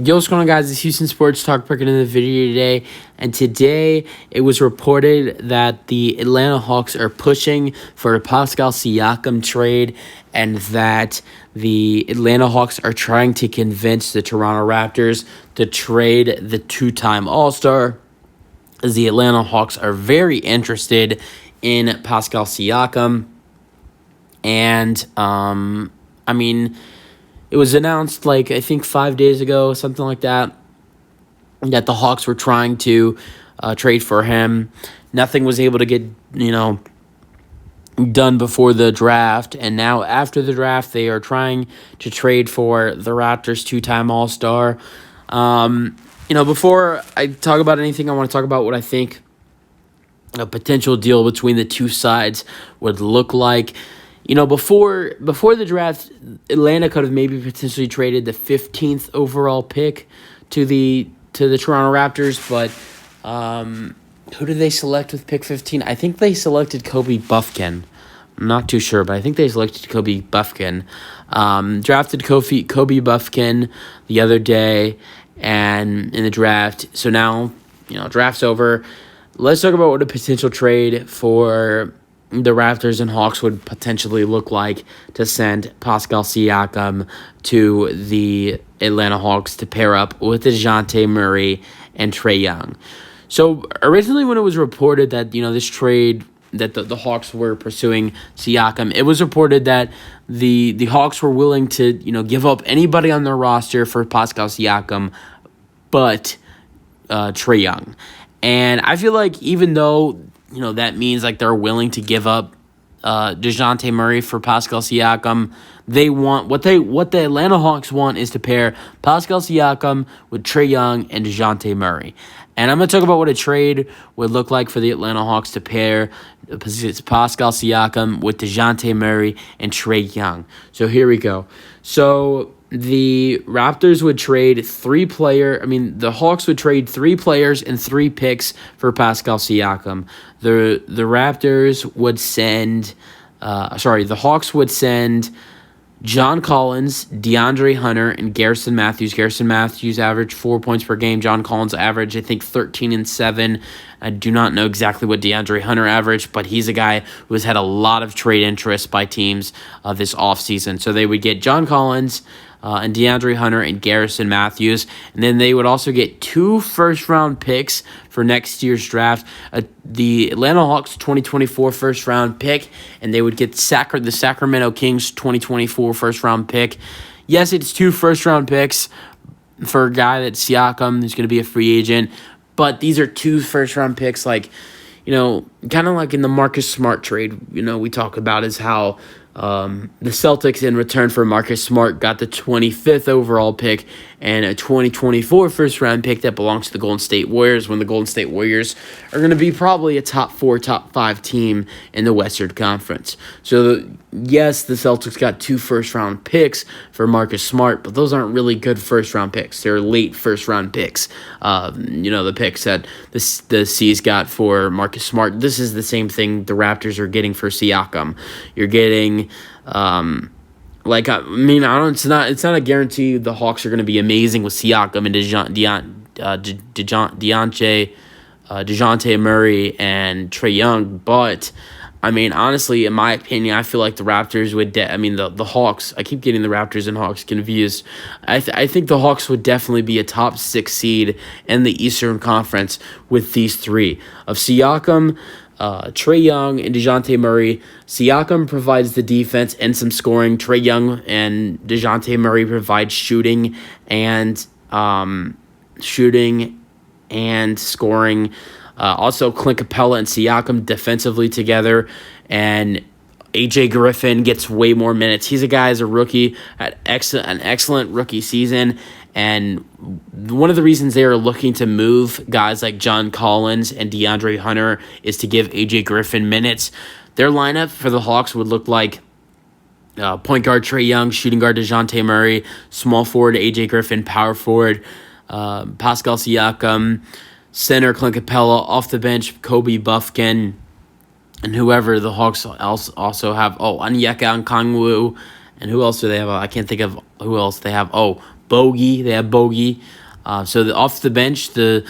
Yo, what's going on, guys? It's Houston Sports Talk breaking in the video today. And today, it was reported that the Atlanta Hawks are pushing for a Pascal Siakam trade and that the Atlanta Hawks are trying to convince the Toronto Raptors to trade the two-time All-Star, as the Atlanta Hawks are very interested in Pascal Siakam. And, it was announced, I think 5 days ago, something like that the Hawks were trying to trade for him. Nothing was able to get, done before the draft. And now after the draft, they are trying to trade for the Raptors' two-time All-Star. Before I talk about anything, I want to talk about what I think a potential deal between the two sides would look like. Before the draft, Atlanta could have maybe potentially traded the 15th overall pick to the Toronto Raptors, but who did they select with pick 15? I think they selected Kobe Buffkin. I'm not too sure, but I think they selected Kobe Buffkin. Drafted Kobe Buffkin the other day and in the draft. So now, draft's over. Let's talk about what a potential trade for the Raptors and Hawks would potentially look like to send Pascal Siakam to the Atlanta Hawks to pair up with DeJounte Murray and Trae Young. So originally when it was reported that, this trade, that the Hawks were pursuing Siakam, it was reported that the Hawks were willing to, give up anybody on their roster for Pascal Siakam but Trae Young. And I feel like even though that means they're willing to give up DeJounte Murray for Pascal Siakam, they want what the Atlanta Hawks want is to pair Pascal Siakam with Trae Young and DeJounte Murray. And I'm going to talk about what a trade would look like for the Atlanta Hawks to pair Pascal Siakam with DeJounte Murray and Trae Young. So here we go. So the Raptors would trade the Hawks would trade 3 players and 3 picks for Pascal Siakam. The Raptors would send, the Hawks would send John Collins, DeAndre Hunter, and Garrison Matthews. Garrison Matthews averaged 4 points per game. John Collins averaged, I think, 13 and 7. I do not know exactly what DeAndre Hunter averaged, but he's a guy who has had a lot of trade interest by teams this offseason. So they would get John Collins and DeAndre Hunter and Garrison Matthews. And then they would also get 2 first-round picks for next year's draft. The Atlanta Hawks 2024 first-round pick, and they would get the Sacramento Kings 2024 first-round pick. Yes, it's 2 first-round picks for a guy that's Siakam, who's going to be a free agent. But these are 2 first-round picks, kind of like in the Marcus Smart trade, we talk about is how the Celtics, in return for Marcus Smart, got the 25th overall pick and a 2024 first-round pick that belongs to the Golden State Warriors, when the Golden State Warriors are going to be probably a top 4, top 5 team in the Western Conference. So, yes, the Celtics got 2 first-round picks for Marcus Smart, but those aren't really good first-round picks. They're late first-round picks. The picks that the C's got for Marcus Smart. This is the same thing the Raptors are getting for Siakam. You're getting it's not a guarantee the Hawks are going to be amazing with Siakam and DeJounte Murray and Trae Young, but honestly, in my opinion, I feel like the Raptors would the Hawks, I keep getting the Raptors and Hawks confused. I think the Hawks would definitely be a top 6 seed in the Eastern Conference with these 3 of Siakam, Trae Young, and DeJounte Murray. Siakam provides the defense and some scoring. Trae Young and DeJounte Murray provide shooting and scoring. Also, Clint Capella and Siakam defensively together, and AJ Griffin gets way more minutes. He's a guy as a rookie, had an excellent rookie season, and one of the reasons they are looking to move guys like John Collins and DeAndre Hunter is to give AJ Griffin minutes. Their lineup for the Hawks would look like point guard Trae Young, shooting guard DeJounte Murray, small forward AJ Griffin, power forward Pascal Siakam, center Clint Capella, off the bench Kobe Buffkin, and whoever the Hawks also have. Onyeka Okongwu, and who else do they have? I can't think of who else they have. Bogey. They have Bogey. Off the bench, the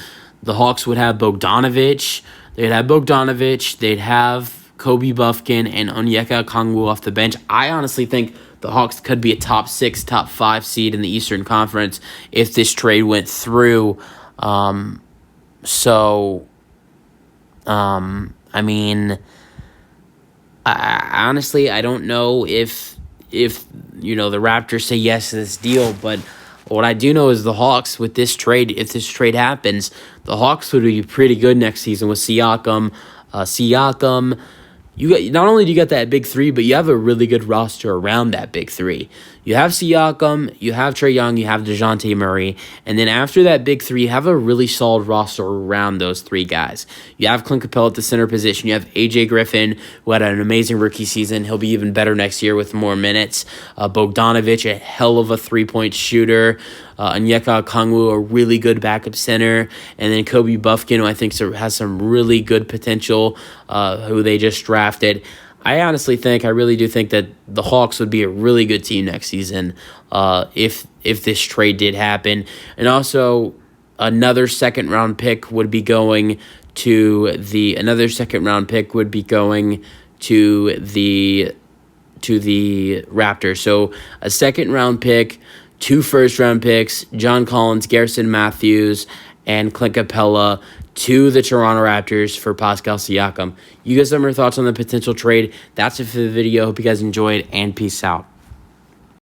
Hawks would have Bogdanovich. They'd have Bogdanovich. They'd have Kobe Buffkin and Onyeka Okongwu off the bench. I honestly think the Hawks could be a top 6, top 5 seed in the Eastern Conference if this trade went through. I mean, honestly, I don't know if the Raptors say yes to this deal, but what I do know is the Hawks with this trade, if this trade happens, the Hawks would be pretty good next season with Siakam. Not only do you get that big three, but you have a really good roster around that big three. You have Siakam, you have Trae Young, you have DeJounte Murray, and then after that big three, you have a really solid roster around those three guys. You have Clint Capella at the center position. You have A.J. Griffin, who had an amazing rookie season. He'll be even better next year with more minutes. Bogdanovich, a hell of a three-point shooter. Onyeka Okongwu, a really good backup center. And then Kobe Buffkin, who I think has some really good potential, who they just drafted. I really do think that the Hawks would be a really good team next season if this trade did happen. And also, another second round pick would be going to the Raptors. So a second round pick, 2 first round picks, John Collins, Garrison Matthews, and Clint Capella to the Toronto Raptors for Pascal Siakam. You guys have your thoughts on the potential trade. That's it for the video. Hope you guys enjoyed, and peace out.